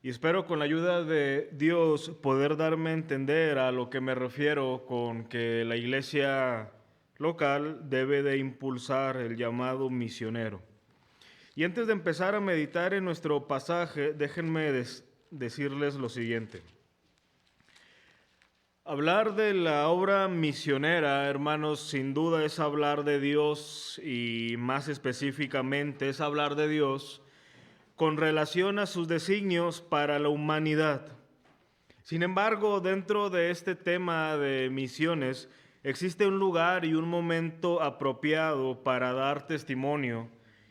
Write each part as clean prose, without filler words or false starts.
Y espero con la ayuda de Dios poder darme a entender a lo que me refiero con que la iglesia local debe de impulsar el llamado misionero. Y antes de empezar a meditar en nuestro pasaje, déjenme decirles lo siguiente. Hablar de la obra misionera, hermanos, sin duda es hablar de Dios y más específicamente es hablar de Dios con relación a sus designios para la humanidad. Sin embargo, dentro de este tema de misiones, existe un lugar y un momento apropiado para dar testimonio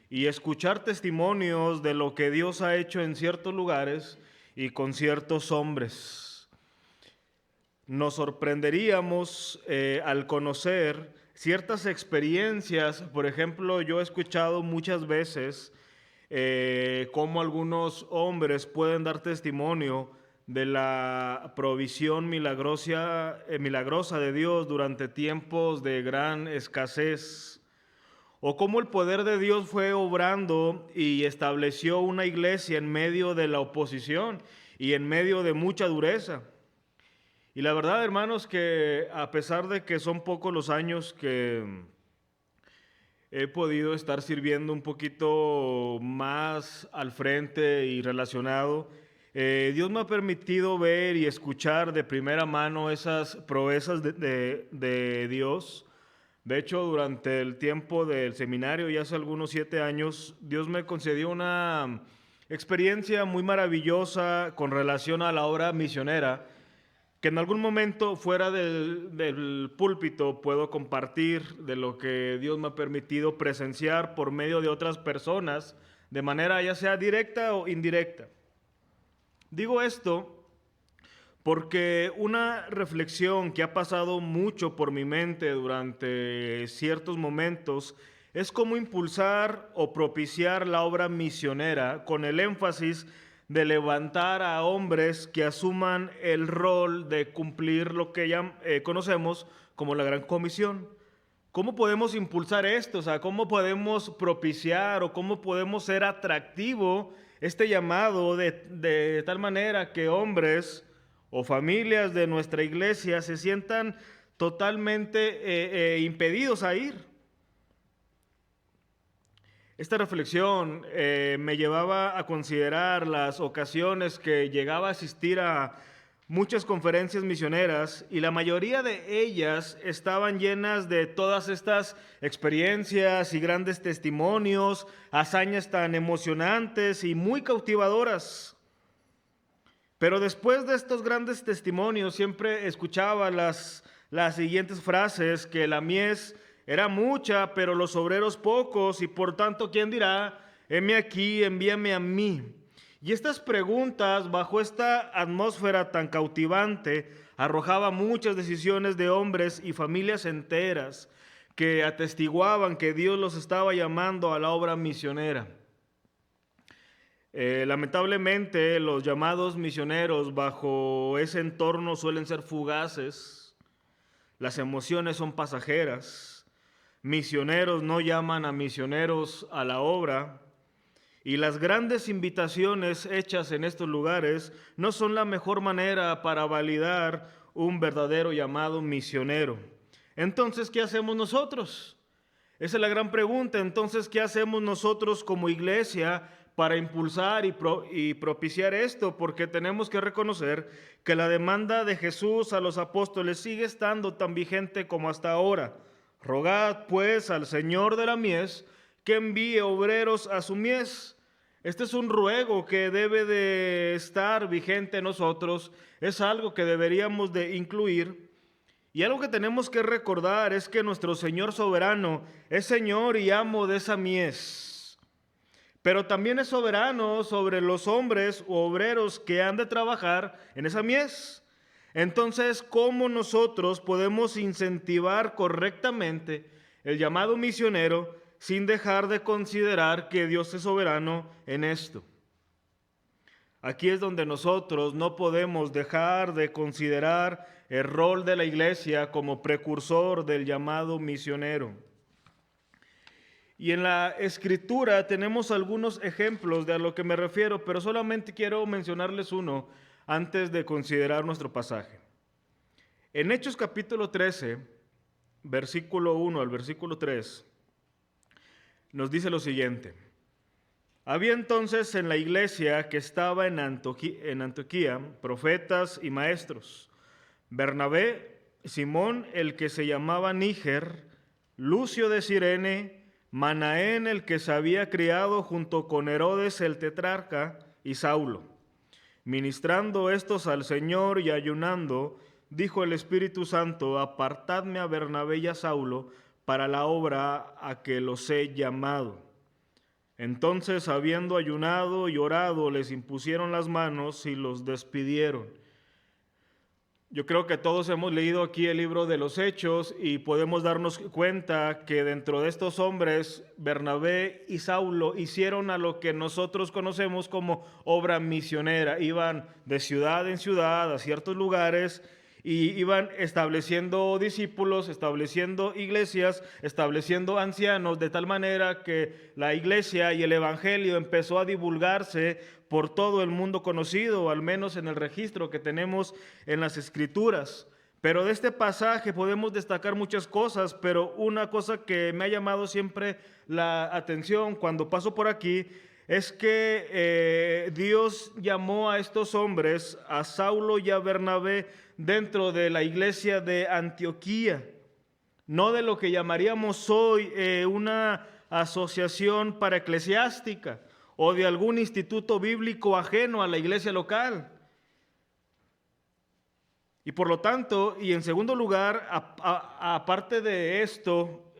y escuchar testimonios de lo que Dios ha hecho en ciertos lugares y con ciertos hombres. Nos sorprenderíamos al conocer ciertas experiencias. Por ejemplo, yo he escuchado muchas veces cómo algunos hombres pueden dar testimonio de la provisión milagrosa de Dios durante tiempos de gran escasez, o cómo el poder de Dios fue obrando y estableció una iglesia en medio de la oposición y en medio de mucha dureza. Y la verdad, hermanos, que a pesar de que son pocos los años que he podido estar sirviendo un poquito más al frente y relacionado, Dios me ha permitido ver y escuchar de primera mano esas proezas de Dios. De hecho, durante el tiempo del seminario, ya hace algunos 7 años, Dios me concedió una experiencia muy maravillosa con relación a la obra misionera, que en algún momento fuera del púlpito puedo compartir de lo que Dios me ha permitido presenciar por medio de otras personas, de manera ya sea directa o indirecta. Digo esto porque una reflexión que ha pasado mucho por mi mente durante ciertos momentos es cómo impulsar o propiciar la obra misionera con el énfasis de levantar a hombres que asuman el rol de cumplir lo que ya conocemos como la Gran Comisión. ¿Cómo podemos impulsar esto? O sea, ¿cómo podemos propiciar o cómo podemos ser atractivo este llamado de tal manera que hombres o familias de nuestra iglesia se sientan totalmente impedidos a ir? Esta reflexión me llevaba a considerar las ocasiones que llegaba a asistir a muchas conferencias misioneras y la mayoría de ellas estaban llenas de todas estas experiencias y grandes testimonios, hazañas tan emocionantes y muy cautivadoras. Pero después de estos grandes testimonios siempre escuchaba las siguientes frases: que la mies era mucha, pero los obreros pocos, y por tanto, ¿quién dirá? Heme aquí, envíame a mí. Y estas preguntas, bajo esta atmósfera tan cautivante, arrojaba muchas decisiones de hombres y familias enteras que atestiguaban que Dios los estaba llamando a la obra misionera. Lamentablemente, los llamados misioneros bajo ese entorno suelen ser fugaces, las emociones son pasajeras, misioneros no llaman a misioneros a la obra, y las grandes invitaciones hechas en estos lugares no son la mejor manera para validar un verdadero llamado misionero. Entonces, ¿qué hacemos nosotros? Esa es la gran pregunta. Entonces, ¿qué hacemos nosotros como iglesia para impulsar y propiciar esto? Porque tenemos que reconocer que la demanda de Jesús a los apóstoles sigue estando tan vigente como hasta ahora. Rogad pues al Señor de la mies que envíe obreros a su mies. Este es un ruego que debe de estar vigente en nosotros, es algo que deberíamos de incluir. Y algo que tenemos que recordar es que nuestro Señor soberano es Señor y amo de esa mies, pero también es soberano sobre los hombres u obreros que han de trabajar en esa mies. Entonces, ¿cómo nosotros podemos incentivar correctamente el llamado misionero sin dejar de considerar que Dios es soberano en esto? Aquí es donde nosotros no podemos dejar de considerar el rol de la iglesia como precursor del llamado misionero. Y en la Escritura tenemos algunos ejemplos de a lo que me refiero, pero solamente quiero mencionarles uno antes de considerar nuestro pasaje. En Hechos capítulo 13, versículo 1 al versículo 3, nos dice lo siguiente. Había entonces en la iglesia que estaba en Antioquía profetas y maestros: Bernabé, Simón el que se llamaba Níger, Lucio de Cirene, Manaén el que se había criado junto con Herodes el tetrarca, y Saulo. Ministrando estos al Señor y ayunando, dijo el Espíritu Santo: apartadme a Bernabé y a Saulo para la obra a que los he llamado. Entonces, habiendo ayunado y orado, les impusieron las manos y los despidieron. Yo creo que todos hemos leído aquí el libro de los Hechos y podemos darnos cuenta que dentro de estos hombres, Bernabé y Saulo hicieron a lo que nosotros conocemos como obra misionera. Iban de ciudad en ciudad a ciertos lugares y iban estableciendo discípulos, estableciendo iglesias, estableciendo ancianos, de tal manera que la iglesia y el evangelio empezó a divulgarse por todo el mundo conocido, al menos en el registro que tenemos en las Escrituras. Pero de este pasaje podemos destacar muchas cosas, pero una cosa que me ha llamado siempre la atención cuando paso por aquí es que Dios llamó a estos hombres, a Saulo y a Bernabé, dentro de la iglesia de Antioquía, no de lo que llamaríamos hoy una asociación paraeclesiástica o de algún instituto bíblico ajeno a la iglesia local. Y por lo tanto, y en segundo lugar, aparte de esto,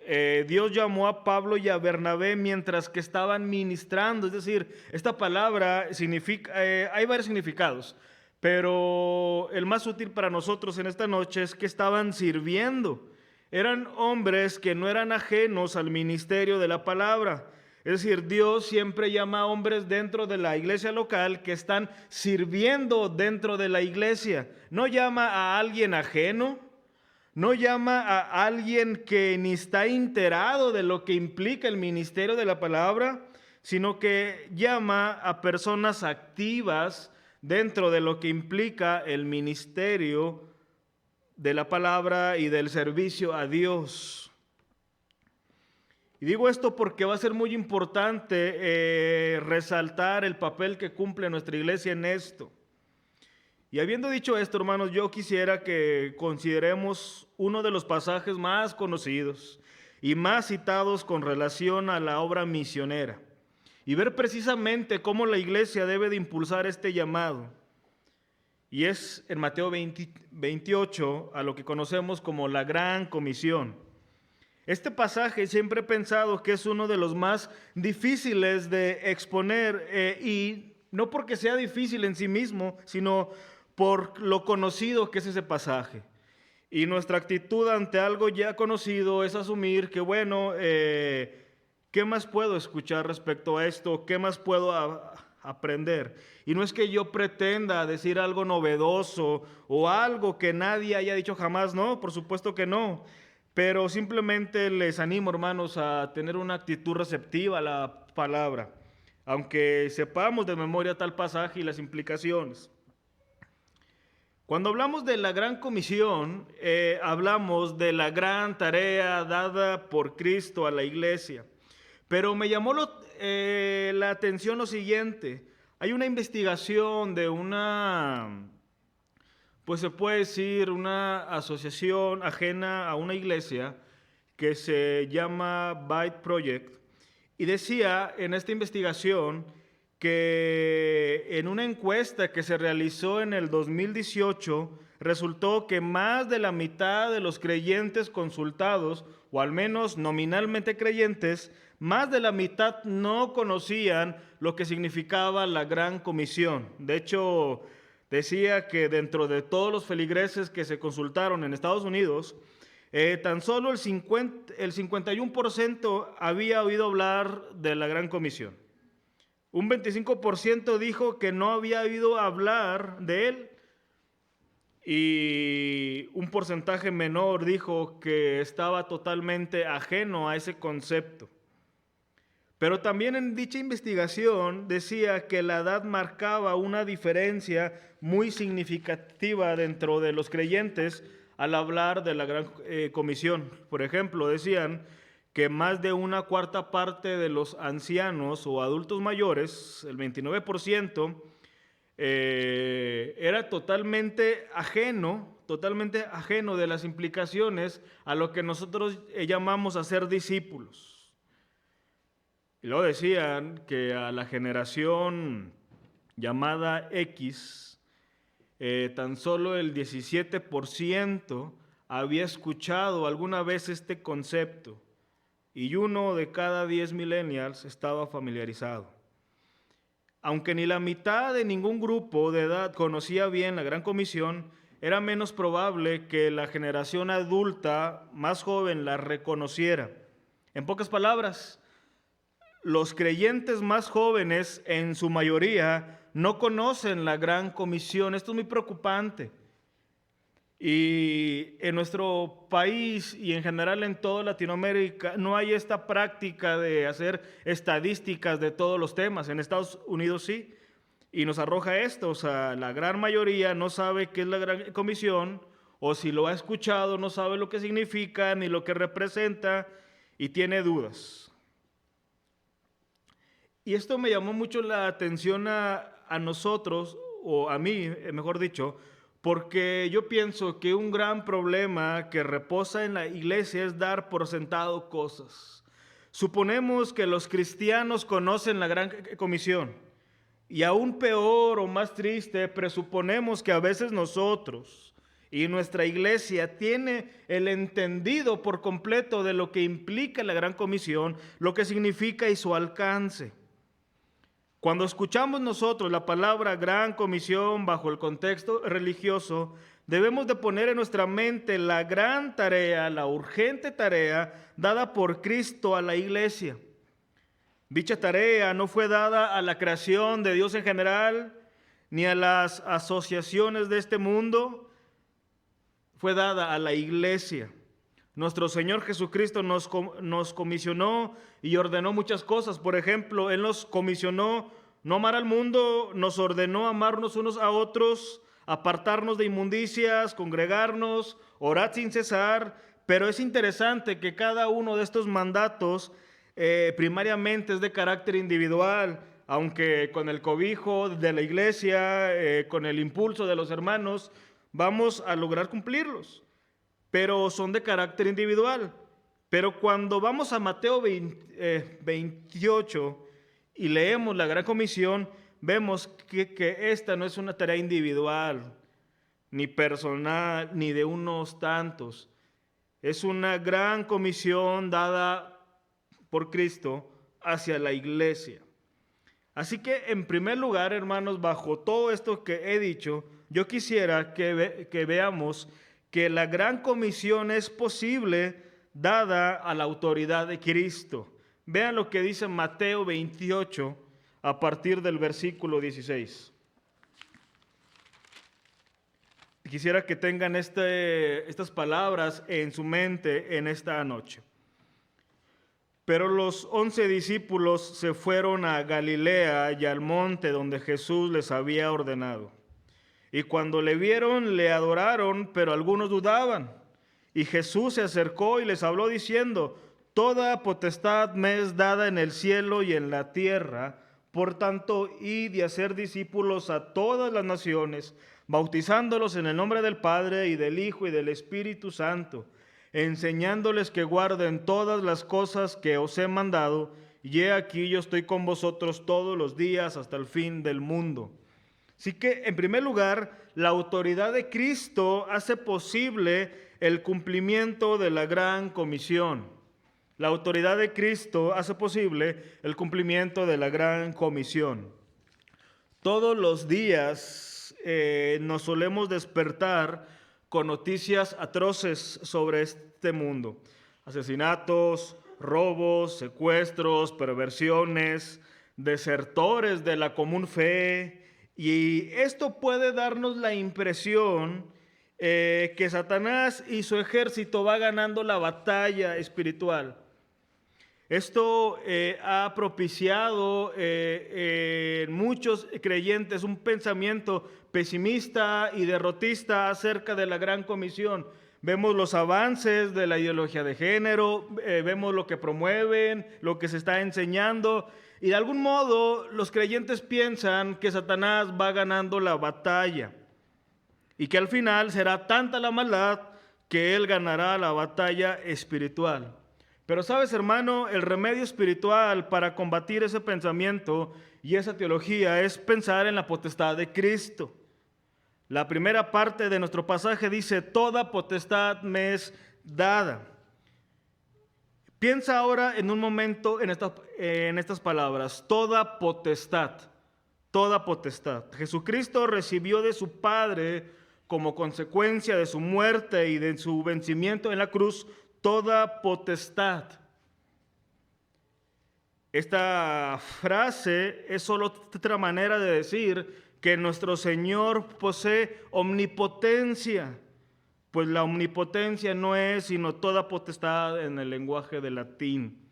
Dios llamó a Pablo y a Bernabé mientras que estaban ministrando. Es decir, esta palabra significa, hay varios significados, pero el más útil para nosotros en esta noche es que estaban sirviendo. Eran hombres que no eran ajenos al ministerio de la palabra. Es decir, Dios siempre llama a hombres dentro de la iglesia local que están sirviendo dentro de la iglesia. No llama a alguien ajeno, no llama a alguien que ni está enterado de lo que implica el ministerio de la palabra, sino que llama a personas activas dentro de lo que implica el ministerio de la palabra y del servicio a Dios. Y digo esto porque va a ser muy importante resaltar el papel que cumple nuestra iglesia en esto. Y habiendo dicho esto, hermanos, yo quisiera que consideremos uno de los pasajes más conocidos y más citados con relación a la obra misionera y ver precisamente cómo la iglesia debe de impulsar este llamado. Y es en Mateo 28, a lo que conocemos como la Gran Comisión. Este pasaje siempre he pensado que es uno de los más difíciles de exponer y no porque sea difícil en sí mismo, sino por lo conocido que es ese pasaje. Y nuestra actitud ante algo ya conocido es asumir que, bueno, ¿qué más puedo escuchar respecto a esto? ¿Qué más puedo aprender? Y no es que yo pretenda decir algo novedoso o algo que nadie haya dicho jamás, no, por supuesto que no. Pero simplemente les animo, hermanos, a tener una actitud receptiva a la palabra, aunque sepamos de memoria tal pasaje y las implicaciones. Cuando hablamos de la Gran Comisión, hablamos de la gran tarea dada por Cristo a la iglesia. Pero me llamó la atención lo siguiente. Hay una investigación de pues se puede decir una asociación ajena a una iglesia que se llama Byte Project, y decía en esta investigación que en una encuesta que se realizó en el 2018 resultó que más de la mitad de los creyentes consultados, o al menos nominalmente creyentes, más de la mitad no conocían lo que significaba la Gran Comisión. De hecho, decía que dentro de todos los feligreses que se consultaron en Estados Unidos, tan solo el 51% había oído hablar de la Gran Comisión. Un 25% dijo que no había oído hablar de él. Y un porcentaje menor dijo que estaba totalmente ajeno a ese concepto. Pero también en dicha investigación decía que la edad marcaba una diferencia muy significativa dentro de los creyentes al hablar de la Gran Comisión. Por ejemplo, decían que más de una cuarta parte de los ancianos o adultos mayores, el 29%, era totalmente ajeno de las implicaciones a lo que nosotros llamamos a ser discípulos. Y luego decían que a la generación llamada X, tan solo el 17% había escuchado alguna vez este concepto y 1 de cada 10 millennials estaba familiarizado. Aunque ni la mitad de ningún grupo de edad conocía bien la Gran Comisión, era menos probable que la generación adulta más joven la reconociera. En pocas palabras, los creyentes más jóvenes, en su mayoría, no conocen la Gran Comisión. Esto es muy preocupante. Y en nuestro país y en general en toda Latinoamérica no hay esta práctica de hacer estadísticas de todos los temas. En Estados Unidos sí. Y nos arroja esto, o sea, la gran mayoría no sabe qué es la Gran Comisión, o si lo ha escuchado no sabe lo que significa ni lo que representa y tiene dudas. Y esto me llamó mucho la atención a nosotros, o a mí, mejor dicho, porque yo pienso que un gran problema que reposa en la iglesia es dar por sentado cosas. Suponemos que los cristianos conocen la Gran Comisión, y aún peor o más triste, presuponemos que a veces nosotros y nuestra iglesia tiene el entendido por completo de lo que implica la Gran Comisión, lo que significa y su alcance. Cuando escuchamos nosotros la palabra Gran Comisión bajo el contexto religioso, debemos de poner en nuestra mente la gran tarea, la urgente tarea dada por Cristo a la iglesia. Dicha tarea no fue dada a la creación de Dios en general, ni a las asociaciones de este mundo, fue dada a la iglesia. Nuestro Señor Jesucristo nos comisionó y ordenó muchas cosas. Por ejemplo, Él nos comisionó no amar al mundo, nos ordenó amarnos unos a otros, apartarnos de inmundicias, congregarnos, orar sin cesar. Pero es interesante que cada uno de estos mandatos primariamente es de carácter individual, aunque con el cobijo de la iglesia, con el impulso de los hermanos, vamos a lograr cumplirlos. Pero son de carácter individual. Pero cuando vamos a Mateo 28 y leemos la Gran Comisión, vemos que esta no es una tarea individual, ni personal, ni de unos tantos. Es una gran comisión dada por Cristo hacia la iglesia. Así que, en primer lugar, hermanos, bajo todo esto que he dicho, yo quisiera que veamos que la Gran Comisión es posible dada a la autoridad de Cristo. Vean lo que dice Mateo 28 a partir del versículo 16. Quisiera que tengan estas palabras en su mente en esta noche. Pero los 11 discípulos se fueron a Galilea y al monte donde Jesús les había ordenado. Y cuando le vieron, le adoraron, pero algunos dudaban. Y Jesús se acercó y les habló diciendo: toda potestad me es dada en el cielo y en la tierra. Por tanto, id y hacer discípulos a todas las naciones, bautizándolos en el nombre del Padre y del Hijo y del Espíritu Santo, enseñándoles que guarden todas las cosas que os he mandado. Y he aquí, yo estoy con vosotros todos los días hasta el fin del mundo. Así que, en primer lugar, la autoridad de Cristo hace posible el cumplimiento de la Gran Comisión. La autoridad de Cristo hace posible el cumplimiento de la Gran Comisión. Todos los días nos solemos despertar con noticias atroces sobre este mundo. Asesinatos, robos, secuestros, perversiones, desertores de la común fe. Y esto puede darnos la impresión que Satanás y su ejército va ganando la batalla espiritual. Esto ha propiciado en muchos creyentes un pensamiento pesimista y derrotista acerca de la Gran Comisión. Vemos los avances de la ideología de género, vemos lo que promueven, lo que se está enseñando, y de algún modo los creyentes piensan que Satanás va ganando la batalla y que al final será tanta la maldad que él ganará la batalla espiritual. Pero sabes, hermano, el remedio espiritual para combatir ese pensamiento y esa teología es pensar en la potestad de Cristo. La primera parte de nuestro pasaje dice: toda potestad me es dada. Piensa ahora en un momento en estas palabras: toda potestad, toda potestad. Jesucristo recibió de su Padre, como consecuencia de su muerte y de su vencimiento en la cruz, toda potestad. Esta frase es solo otra manera de decir que nuestro Señor posee omnipotencia, pues la omnipotencia no es sino toda potestad en el lenguaje de latín.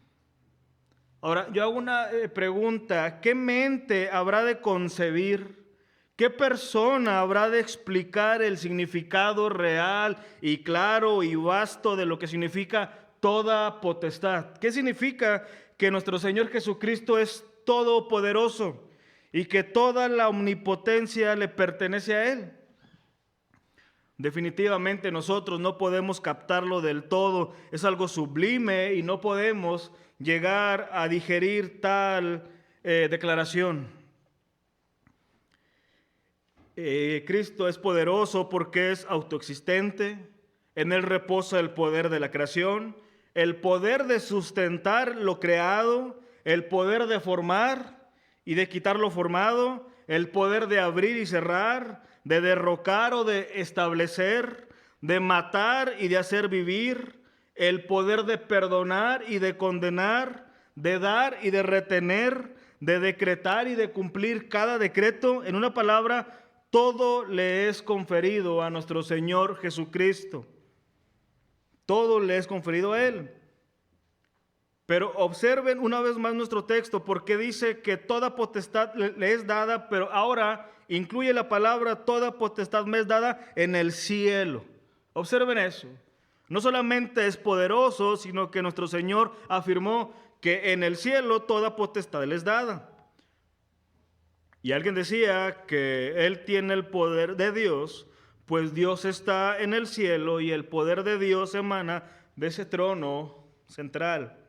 Ahora, yo hago una pregunta: ¿qué mente habrá de concebir? ¿Qué persona habrá de explicar el significado real y claro y vasto de lo que significa toda potestad? ¿Qué significa que nuestro Señor Jesucristo es todopoderoso y que toda la omnipotencia le pertenece a Él? Definitivamente nosotros no podemos captarlo del todo, es algo sublime y no podemos llegar a digerir tal declaración. Cristo es poderoso porque es autoexistente, en Él reposa el poder de la creación, el poder de sustentar lo creado, el poder de formar y de quitar lo formado, el poder de abrir y cerrar, de derrocar o de establecer, de matar y de hacer vivir, el poder de perdonar y de condenar, de dar y de retener, de decretar y de cumplir cada decreto. En una palabra, todo le es conferido a nuestro Señor Jesucristo. Todo le es conferido a Él. Pero observen una vez más nuestro texto, porque dice que toda potestad le es dada, pero ahora incluye la palabra toda potestad me es dada en el cielo. Observen eso. No solamente es poderoso, sino que nuestro Señor afirmó que en el cielo toda potestad le es dada. Y alguien decía que Él tiene el poder de Dios, pues Dios está en el cielo y el poder de Dios emana de ese trono central.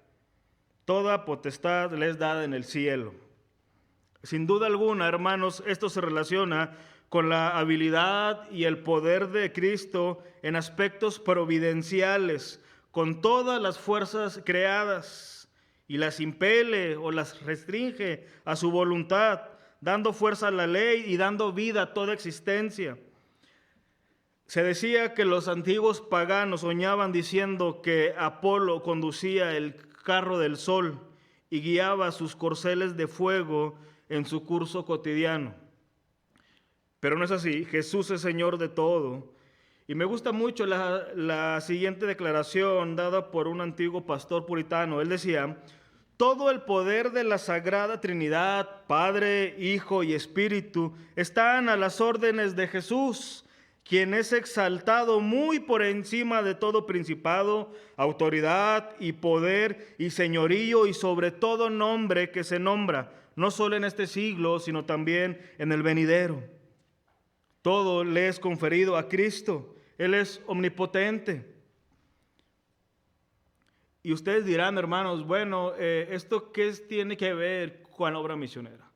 Toda potestad le es dada en el cielo. Sin duda alguna, hermanos, esto se relaciona con la habilidad y el poder de Cristo en aspectos providenciales, con todas las fuerzas creadas, y las impele o las restringe a su voluntad, dando fuerza a la ley y dando vida a toda existencia. Se decía que los antiguos paganos soñaban diciendo que Apolo conducía el carro del sol y guiaba sus corceles de fuego en su curso cotidiano. Pero no es así. Jesús es Señor de todo. Y me gusta mucho la siguiente declaración dada por un antiguo pastor puritano. Él decía: todo el poder de la Sagrada Trinidad, Padre, Hijo y Espíritu, están a las órdenes de Jesús, quien es exaltado muy por encima de todo principado, autoridad y poder y señorío y sobre todo nombre que se nombra, no solo en este siglo, sino también en el venidero. Todo le es conferido a Cristo. Él es omnipotente. Y ustedes dirán, hermanos, bueno, ¿esto qué tiene que ver con la obra misionera?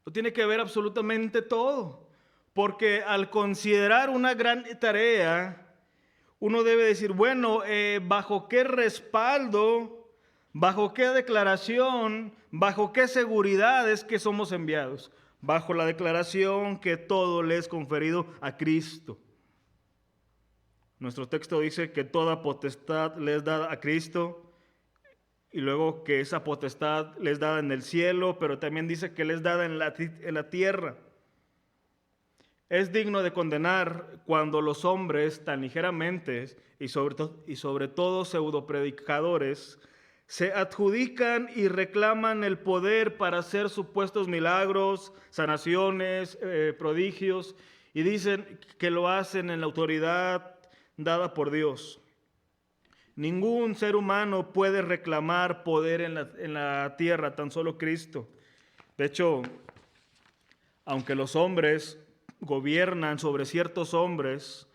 No tiene que ver absolutamente todo, porque al considerar una gran tarea, uno debe decir, bueno, ¿bajo qué respaldo, bajo qué declaración, bajo qué seguridad es que somos enviados? Bajo la declaración que todo le es conferido a Cristo. Nuestro texto dice que toda potestad le es dada a Cristo, y luego que esa potestad le es dada en el cielo, pero también dice que le es dada en la tierra. Es digno de condenar cuando los hombres tan ligeramente y sobre todo pseudopredicadores se adjudican y reclaman el poder para hacer supuestos milagros, sanaciones, prodigios, y dicen que lo hacen en la autoridad dada por Dios. Ningún ser humano puede reclamar poder en la tierra, tan solo Cristo. De hecho, aunque los hombres gobiernan sobre ciertos hombres,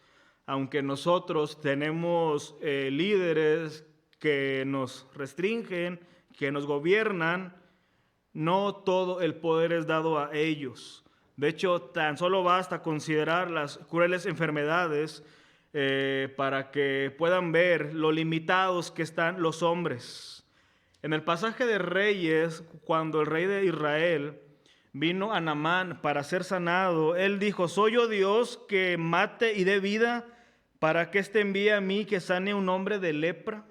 aunque nosotros tenemos líderes que nos restringen, que nos gobiernan, no todo el poder es dado a ellos. De hecho, tan solo basta considerar las crueles enfermedades para que puedan ver lo limitados que están los hombres. En el pasaje de Reyes, cuando el rey de Israel vino a Naamán para ser sanado, él dijo: ¿soy yo Dios que mate y dé vida para que éste envíe a mí que sane a un hombre de lepra?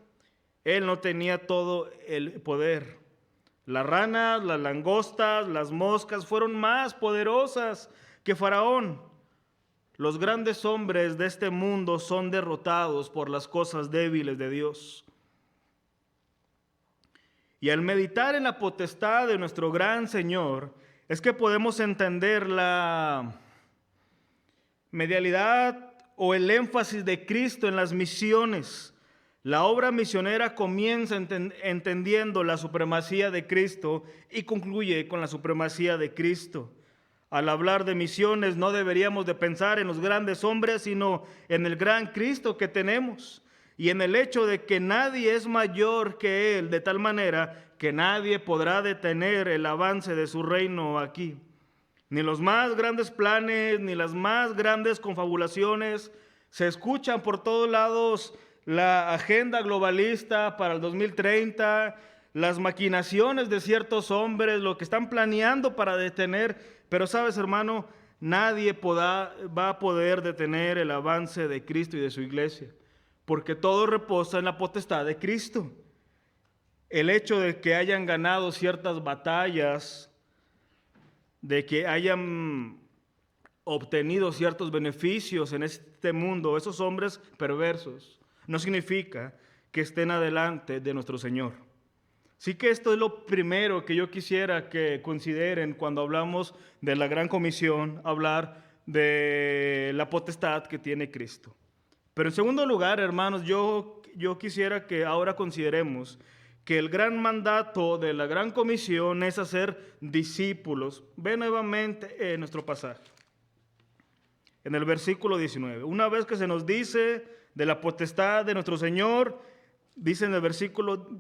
Él no tenía todo el poder. Las ranas, las langostas, las moscas fueron más poderosas que Faraón. Los grandes hombres de este mundo son derrotados por las cosas débiles de Dios. Y al meditar en la potestad de nuestro gran Señor, es que podemos entender la medialidad o el énfasis de Cristo en las misiones. La obra misionera comienza entendiendo la supremacía de Cristo y concluye con la supremacía de Cristo. Al hablar de misiones no deberíamos de pensar en los grandes hombres, sino en el gran Cristo que tenemos y en el hecho de que nadie es mayor que Él, de tal manera que nadie podrá detener el avance de su reino aquí. Ni los más grandes planes, ni las más grandes confabulaciones. Se escuchan por todos lados la agenda globalista para el 2030, las maquinaciones de ciertos hombres, lo que están planeando para detener. Pero sabes, hermano, nadie va a poder detener el avance de Cristo y de su iglesia, porque todo reposa en la potestad de Cristo. El hecho de que hayan ganado ciertas batallas, de que hayan obtenido ciertos beneficios en este mundo, esos hombres perversos, no significa que estén adelante de nuestro Señor. Así que esto es lo primero que yo quisiera que consideren cuando hablamos de la Gran Comisión, hablar de la potestad que tiene Cristo. Pero en segundo lugar, hermanos, yo quisiera que ahora consideremos que el gran mandato de la Gran Comisión es hacer discípulos. Ve nuevamente nuestro pasaje, en el versículo 19. Una vez que se nos dice de la potestad de nuestro Señor, dice en el versículo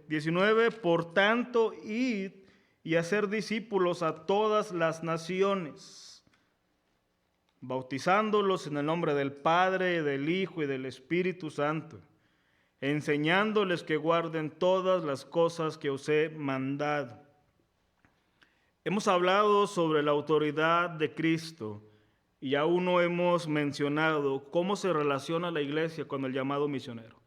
19, por tanto, id y hacer discípulos a todas las naciones, bautizándolos en el nombre del Padre, del Hijo y del Espíritu Santo, enseñándoles que guarden todas las cosas que os he mandado. Hemos hablado sobre la autoridad de Cristo y aún no hemos mencionado cómo se relaciona la iglesia con el llamado misionero.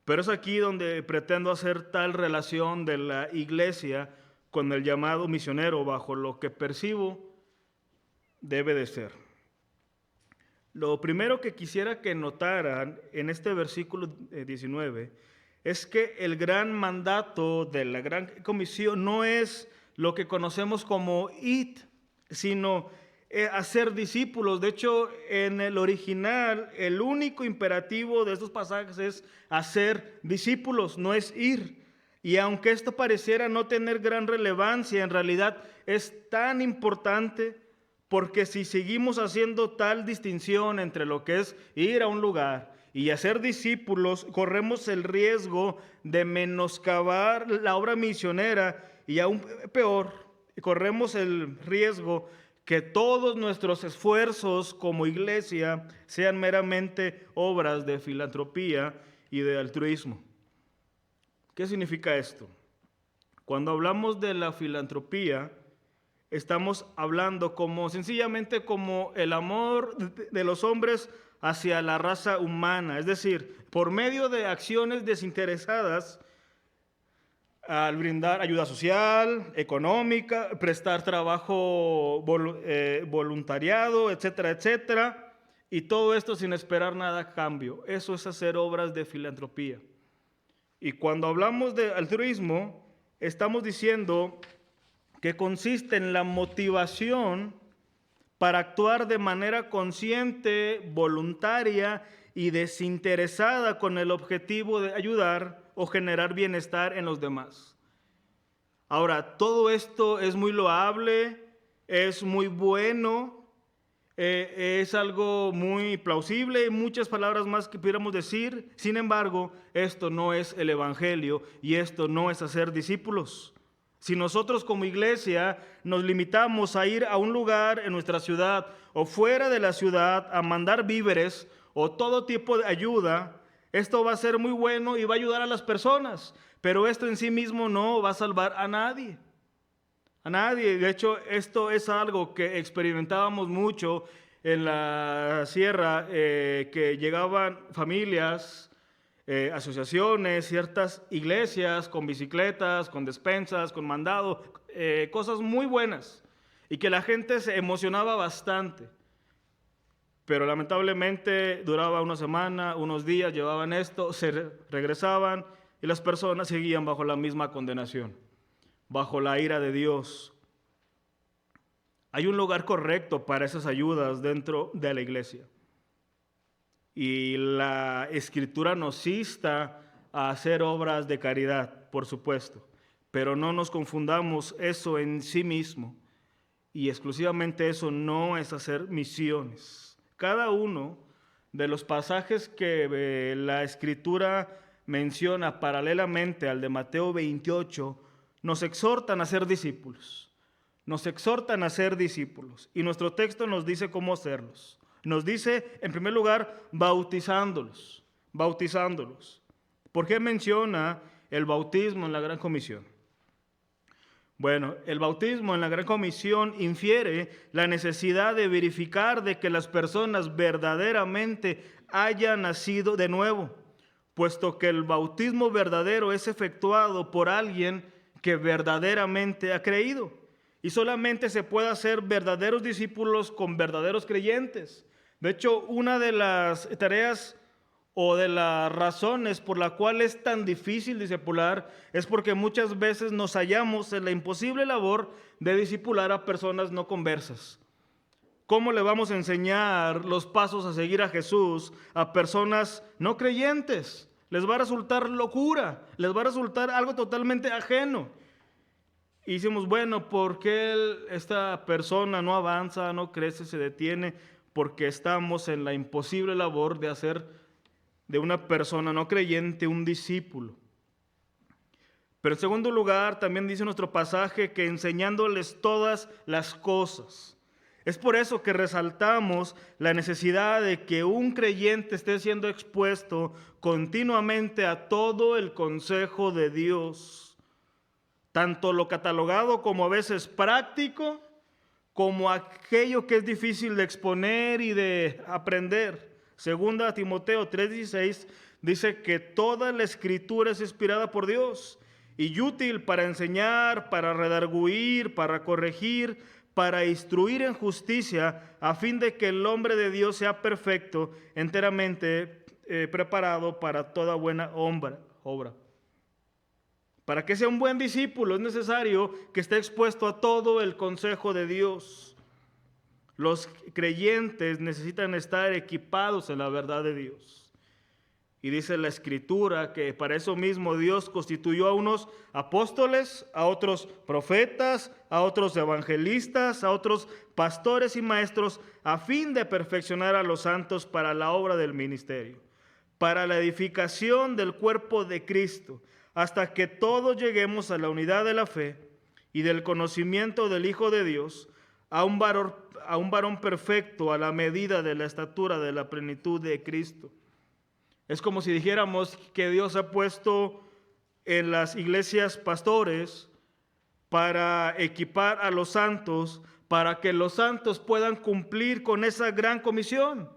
Pero es aquí donde pretendo hacer tal relación de la iglesia con el llamado misionero, bajo lo que percibo debe de ser. Lo primero que quisiera que notaran en este versículo 19 es que el gran mandato de la Gran Comisión no es lo que conocemos como id, sino hacer discípulos. De hecho, en el original, el único imperativo de estos pasajes es hacer discípulos, no es ir. Y aunque esto pareciera no tener gran relevancia, en realidad es tan importante, porque si seguimos haciendo tal distinción entre lo que es ir a un lugar y hacer discípulos, corremos el riesgo de menoscabar la obra misionera y aún peor, corremos el riesgo que todos nuestros esfuerzos como iglesia sean meramente obras de filantropía y de altruismo. ¿Qué significa esto? Cuando hablamos de la filantropía, estamos hablando sencillamente como el amor de los hombres hacia la raza humana, es decir, por medio de acciones desinteresadas, al brindar ayuda social, económica, prestar trabajo voluntariado, etcétera, etcétera, y todo esto sin esperar nada a cambio. Eso es hacer obras de filantropía. Y cuando hablamos de altruismo, estamos diciendo que consiste en la motivación para actuar de manera consciente, voluntaria y desinteresada con el objetivo de ayudar o generar bienestar en los demás. Ahora, todo esto es muy loable, es muy bueno, es algo muy plausible, muchas palabras más que pudiéramos decir. Sin embargo, esto no es el Evangelio y esto no es hacer discípulos. Si nosotros como iglesia nos limitamos a ir a un lugar en nuestra ciudad o fuera de la ciudad a mandar víveres o todo tipo de ayuda, esto va a ser muy bueno y va a ayudar a las personas, pero esto en sí mismo no va a salvar a nadie. A nadie. De hecho, esto es algo que experimentábamos mucho en la sierra, que llegaban familias, asociaciones, ciertas iglesias con bicicletas, con despensas, con mandado, cosas muy buenas, y que la gente se emocionaba bastante. Pero lamentablemente duraba una semana, unos días, llevaban esto, se regresaban y las personas seguían bajo la misma condenación, bajo la ira de Dios. Hay un lugar correcto para esas ayudas dentro de la iglesia. Y la Escritura nos insta a hacer obras de caridad, por supuesto. Pero no nos confundamos, eso en sí mismo y exclusivamente eso no es hacer misiones. Cada uno de los pasajes que la Escritura menciona paralelamente al de Mateo 28 nos exhortan a ser discípulos. Nos exhortan a ser discípulos. Y nuestro texto nos dice cómo hacerlos. Nos dice, en primer lugar, bautizándolos. Bautizándolos. ¿Por qué menciona el bautismo en la Gran Comisión? Bueno, el bautismo en la Gran Comisión infiere la necesidad de verificar de que las personas verdaderamente hayan nacido de nuevo, puesto que el bautismo verdadero es efectuado por alguien que verdaderamente ha creído. Y solamente se puede hacer verdaderos discípulos con verdaderos creyentes. De hecho, una de las tareas o de las razones por la cual es tan difícil discipular es porque muchas veces nos hallamos en la imposible labor de discipular a personas no conversas. ¿Cómo le vamos a enseñar los pasos a seguir a Jesús a personas no creyentes? Les va a resultar locura, les va a resultar algo totalmente ajeno. Y decimos, bueno, ¿por qué esta persona no avanza, no crece, se detiene? Porque estamos en la imposible labor de hacer de una persona no creyente un discípulo. Pero en segundo lugar, también dice nuestro pasaje que enseñándoles todas las cosas. Es por eso que resaltamos la necesidad de que un creyente esté siendo expuesto continuamente a todo el consejo de Dios, tanto lo catalogado como a veces práctico, como aquello que es difícil de exponer y de aprender. Segunda Timoteo 3:16 dice que toda la Escritura es inspirada por Dios y útil para enseñar, para redarguir, para corregir, para instruir en justicia, a fin de que el hombre de Dios sea perfecto, enteramente preparado para toda buena obra. Para que sea un buen discípulo es necesario que esté expuesto a todo el consejo de Dios. Los creyentes necesitan estar equipados en la verdad de Dios. Y dice la Escritura que para eso mismo Dios constituyó a unos apóstoles, a otros profetas, a otros evangelistas, a otros pastores y maestros, a fin de perfeccionar a los santos para la obra del ministerio, para la edificación del cuerpo de Cristo, hasta que todos lleguemos a la unidad de la fe y del conocimiento del Hijo de Dios, a un varón perfecto, a la medida de la estatura de la plenitud de Cristo. Es como si dijéramos que Dios ha puesto en las iglesias pastores para equipar a los santos, para que los santos puedan cumplir con esa gran comisión.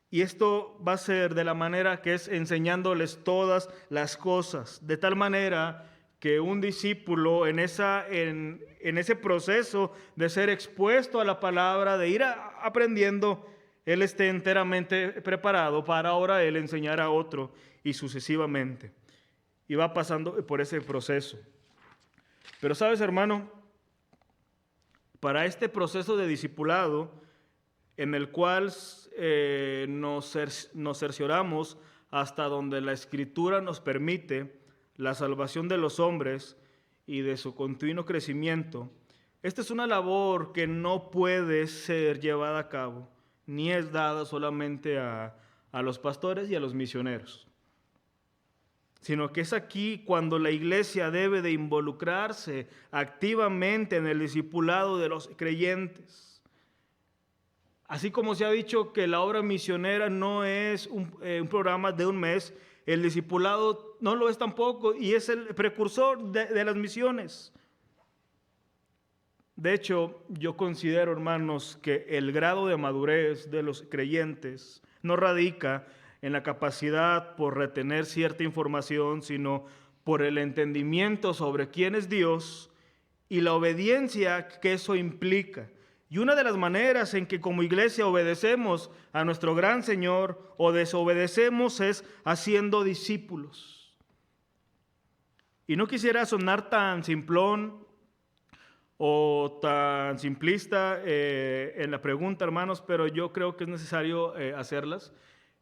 Y esto va a ser de la manera que es enseñándoles todas las cosas, de tal manera que un discípulo en ese proceso de ser expuesto a la palabra, de ir aprendiendo, él esté enteramente preparado para ahora él enseñar a otro y sucesivamente. Y va pasando por ese proceso. Pero sabes, hermano, para este proceso de discipulado en el cual nos cercioramos hasta donde la Escritura nos permite la salvación de los hombres y de su continuo crecimiento, esta es una labor que no puede ser llevada a cabo, ni es dada solamente a los pastores y a los misioneros, sino que es aquí cuando la iglesia debe de involucrarse activamente en el discipulado de los creyentes. Así como se ha dicho que la obra misionera no es un programa de un mes, el discipulado no lo es tampoco y es el precursor de las misiones. De hecho, yo considero, hermanos, que el grado de madurez de los creyentes no radica en la capacidad por retener cierta información, sino por el entendimiento sobre quién es Dios y la obediencia que eso implica. Y una de las maneras en que como iglesia obedecemos a nuestro gran Señor o desobedecemos es haciendo discípulos. Y no quisiera sonar tan simplón o tan simplista en la pregunta, hermanos, pero yo creo que es necesario hacerlas.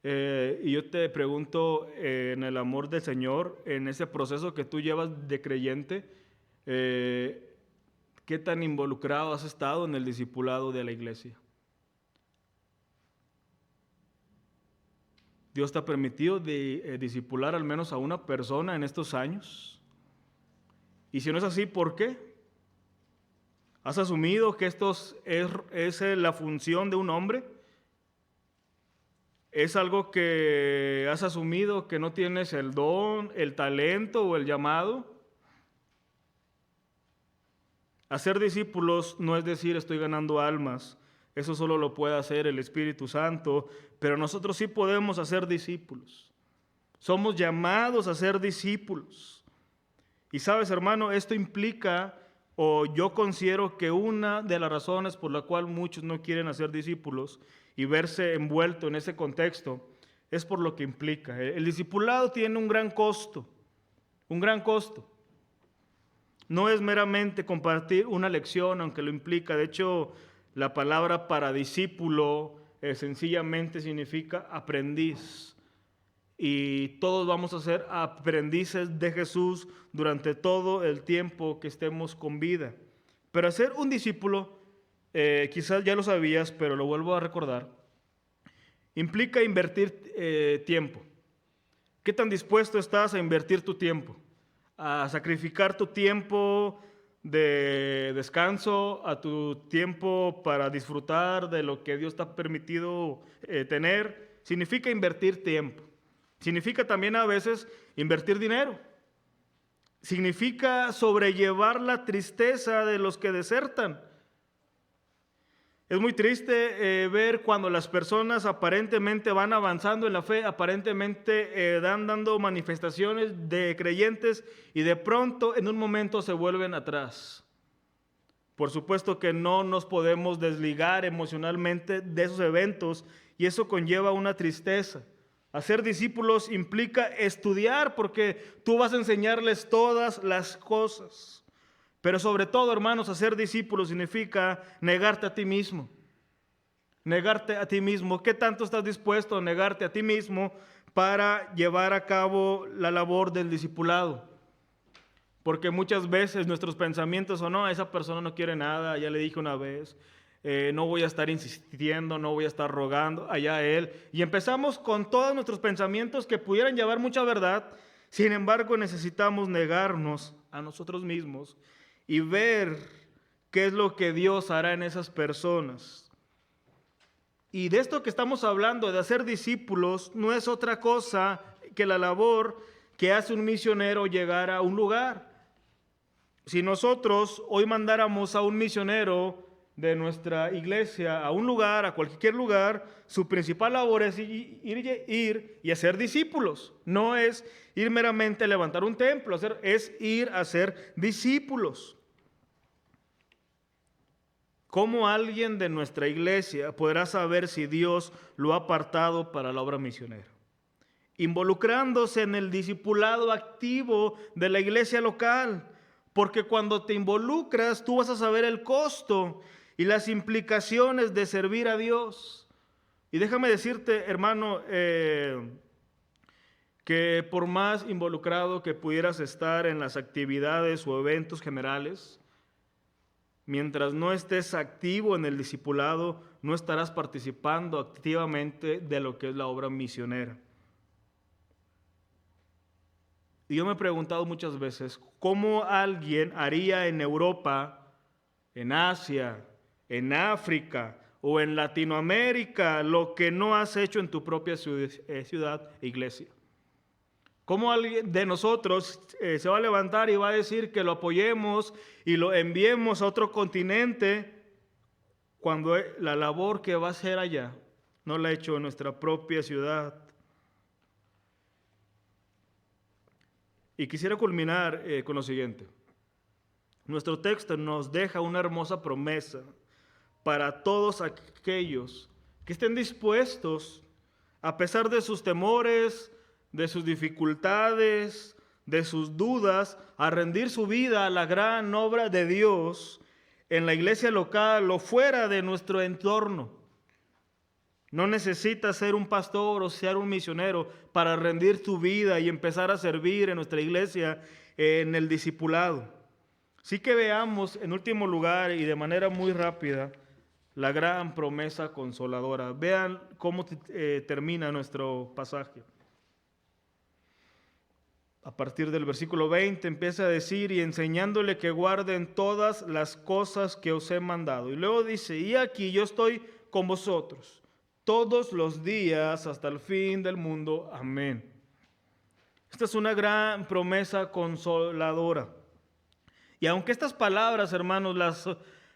Y yo te pregunto, en el amor del Señor, en ese proceso que tú llevas de creyente, ¿qué tan involucrado has estado en el discipulado de la iglesia? ¿Dios te ha permitido discipular al menos a una persona en estos años? Y si no es así, ¿por qué? ¿Has asumido que esto es la función de un hombre? ¿Es algo que has asumido que no tienes el don, el talento o el llamado? Hacer discípulos no es decir estoy ganando almas. Eso solo lo puede hacer el Espíritu Santo, pero nosotros sí podemos hacer discípulos. Somos llamados a ser discípulos. Y sabes, hermano, esto implica, o yo considero que una de las razones por la cual muchos no quieren hacer discípulos y verse envuelto en ese contexto es por lo que implica. El discipulado tiene un gran costo, un gran costo. No es meramente compartir una lección, aunque lo implica. De hecho, la palabra para discípulo sencillamente significa aprendiz. Y todos vamos a ser aprendices de Jesús durante todo el tiempo que estemos con vida. Pero hacer un discípulo, quizás ya lo sabías, pero lo vuelvo a recordar, implica invertir tiempo. ¿Qué tan dispuesto estás a invertir tu tiempo? A sacrificar tu tiempo de descanso, a tu tiempo para disfrutar de lo que Dios te ha permitido tener. Significa invertir tiempo. Significa también a veces invertir dinero. Significa sobrellevar la tristeza de los que desertan. Es muy triste ver cuando las personas aparentemente van avanzando en la fe, aparentemente dando manifestaciones de creyentes y de pronto en un momento se vuelven atrás. Por supuesto que no nos podemos desligar emocionalmente de esos eventos y eso conlleva una tristeza. Hacer discípulos implica estudiar porque tú vas a enseñarles todas las cosas. Pero sobre todo, hermanos, hacer discípulos significa negarte a ti mismo. Negarte a ti mismo. ¿Qué tanto estás dispuesto a negarte a ti mismo para llevar a cabo la labor del discipulado? Porque muchas veces nuestros pensamientos son, no, esa persona no quiere nada, ya le dije una vez, no voy a estar insistiendo, no voy a estar rogando, allá él. Y empezamos con todos nuestros pensamientos que pudieran llevar mucha verdad, sin embargo necesitamos negarnos a nosotros mismos y ver qué es lo que Dios hará en esas personas. Y de esto que estamos hablando, de hacer discípulos, no es otra cosa que la labor que hace un misionero llegar a un lugar. Si nosotros hoy mandáramos a un misionero de nuestra iglesia a un lugar, a cualquier lugar, su principal labor es ir y hacer discípulos. No es ir meramente a levantar un templo, es ir a hacer discípulos. ¿cómo alguien de nuestra iglesia podrá saber si Dios lo ha apartado para la obra misionera? Involucrándose en el discipulado activo de la iglesia local, porque cuando te involucras tú vas a saber el costo y las implicaciones de servir a Dios. Y déjame decirte, hermano, que por más involucrado que pudieras estar en las actividades o eventos generales, mientras no estés activo en el discipulado, no estarás participando activamente de lo que es la obra misionera. Y yo me he preguntado muchas veces, ¿cómo alguien haría en Europa, en Asia, en África o en Latinoamérica lo que no has hecho en tu propia ciudad e iglesia? ¿Cómo alguien de nosotros se va a levantar y va a decir que lo apoyemos y lo enviemos a otro continente cuando la labor que va a hacer allá no la ha hecho en nuestra propia ciudad? Y quisiera culminar con lo siguiente. Nuestro texto nos deja una hermosa promesa para todos aquellos que estén dispuestos, a pesar de sus temores, de sus dificultades, de sus dudas, a rendir su vida a la gran obra de Dios en la iglesia local o fuera de nuestro entorno. No necesitas ser un pastor o ser un misionero para rendir tu vida y empezar a servir en nuestra iglesia en el discipulado. Sí que veamos en último lugar y de manera muy rápida la gran promesa consoladora. Vean cómo termina nuestro pasaje. A partir del versículo 20 empieza a decir, y enseñándole que guarden todas las cosas que os he mandado. Y luego dice, y aquí yo estoy con vosotros todos los días hasta el fin del mundo. Amén. Esta es una gran promesa consoladora. Y aunque estas palabras, hermanos,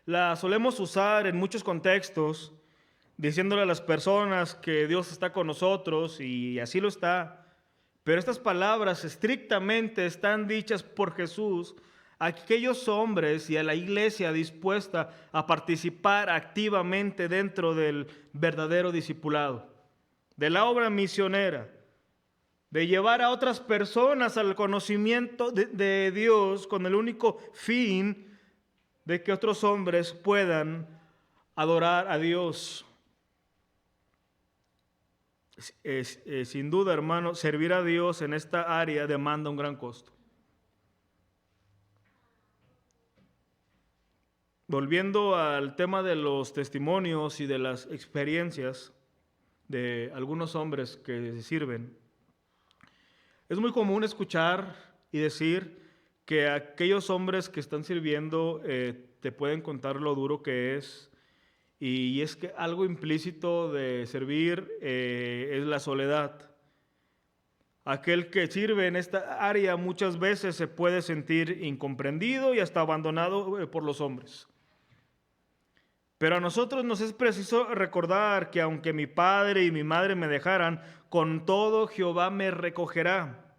las solemos usar en muchos contextos, diciéndole a las personas que Dios está con nosotros, y así lo está, pero estas palabras estrictamente están dichas por Jesús a aquellos hombres y a la iglesia dispuesta a participar activamente dentro del verdadero discipulado, de la obra misionera, de llevar a otras personas al conocimiento de Dios con el único fin de que otros hombres puedan adorar a Dios. Sin duda, hermano, servir a Dios en esta área demanda un gran costo. Volviendo al tema de los testimonios y de las experiencias de algunos hombres que sirven, es muy común escuchar y decir que aquellos hombres que están sirviendo te pueden contar lo duro que es, y es que algo implícito de servir es la soledad. Aquel que sirve en esta área muchas veces se puede sentir incomprendido y hasta abandonado por los hombres. Pero a nosotros nos es preciso recordar que aunque mi padre y mi madre me dejaran, con todo Jehová me recogerá.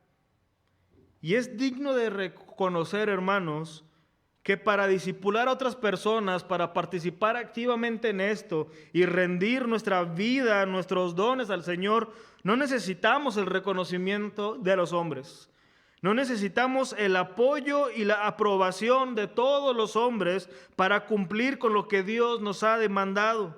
Y es digno de reconocer, hermanos, que para discipular a otras personas, para participar activamente en esto y rendir nuestra vida, nuestros dones al Señor, no necesitamos el reconocimiento de los hombres. No necesitamos el apoyo y la aprobación de todos los hombres para cumplir con lo que Dios nos ha demandado.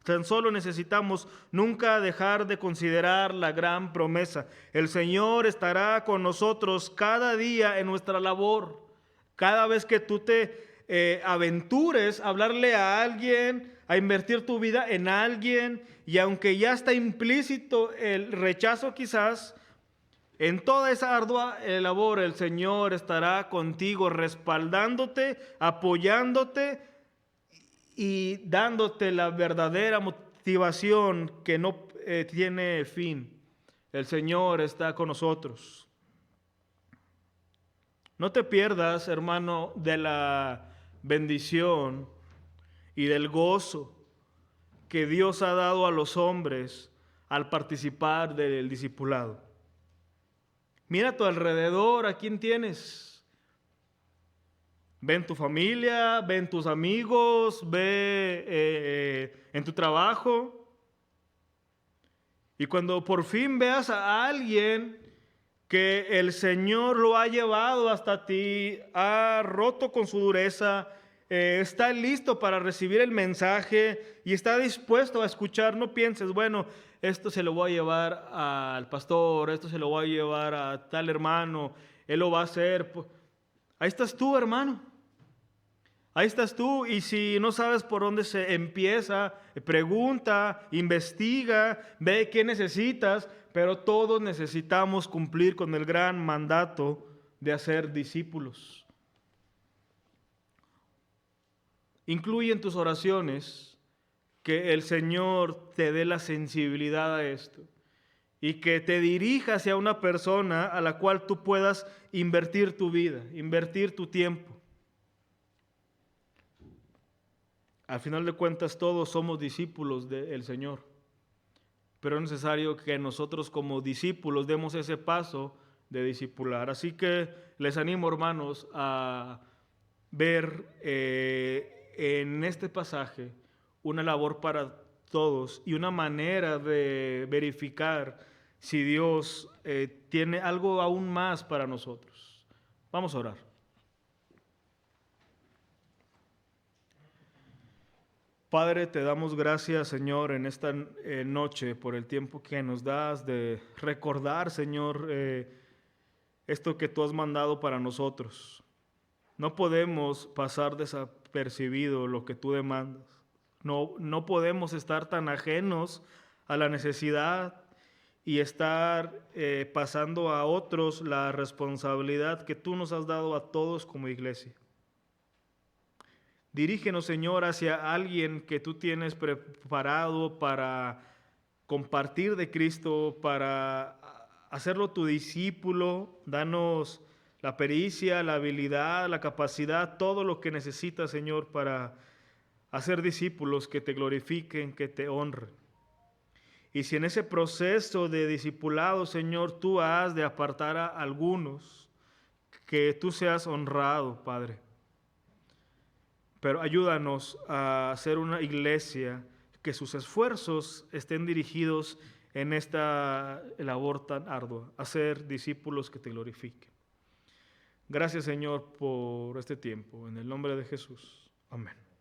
Tan solo necesitamos nunca dejar de considerar la gran promesa. El Señor estará con nosotros cada día en nuestra labor. Cada vez que tú te aventures a hablarle a alguien, a invertir tu vida en alguien, y aunque ya está implícito el rechazo quizás, en toda esa ardua labor el Señor estará contigo, respaldándote, apoyándote y dándote la verdadera motivación que no tiene fin. El Señor está con nosotros. No te pierdas, hermano, de la bendición y del gozo que Dios ha dado a los hombres al participar del discipulado. Mira a tu alrededor, ¿a quién tienes? Ve en tu familia, ve en tus amigos, ve en tu trabajo. Y cuando por fin veas a alguien que el Señor lo ha llevado hasta ti, ha roto con su dureza, está listo para recibir el mensaje y está dispuesto a escuchar, no pienses, bueno, esto se lo voy a llevar al pastor, esto se lo voy a llevar a tal hermano, él lo va a hacer. Ahí estás tú, hermano. Ahí estás tú, y si no sabes por dónde se empieza, pregunta, investiga, ve qué necesitas, pero todos necesitamos cumplir con el gran mandato de hacer discípulos. Incluye en tus oraciones que el Señor te dé la sensibilidad a esto y que te dirija hacia una persona a la cual tú puedas invertir tu vida, invertir tu tiempo. Al final de cuentas, todos somos discípulos del Señor, pero es necesario que nosotros como discípulos demos ese paso de discipular. Así que les animo, hermanos, a ver en este pasaje una labor para todos y una manera de verificar si Dios tiene algo aún más para nosotros. Vamos a orar. Padre, te damos gracias, Señor, en esta noche por el tiempo que nos das de recordar, Señor, esto que tú has mandado para nosotros. No podemos pasar desapercibido lo que tú demandas. No podemos estar tan ajenos a la necesidad y estar pasando a otros la responsabilidad que tú nos has dado a todos como iglesia. Dirígenos, Señor, hacia alguien que tú tienes preparado para compartir de Cristo, para hacerlo tu discípulo. Danos la pericia, la habilidad, la capacidad, todo lo que necesitas, Señor, para hacer discípulos que te glorifiquen, que te honren. Y si en ese proceso de discipulado, Señor, tú has de apartar a algunos, que tú seas honrado, Padre. Pero ayúdanos a ser una iglesia que sus esfuerzos estén dirigidos en esta labor tan ardua, a ser discípulos que te glorifiquen. Gracias, Señor, por este tiempo. En el nombre de Jesús. Amén.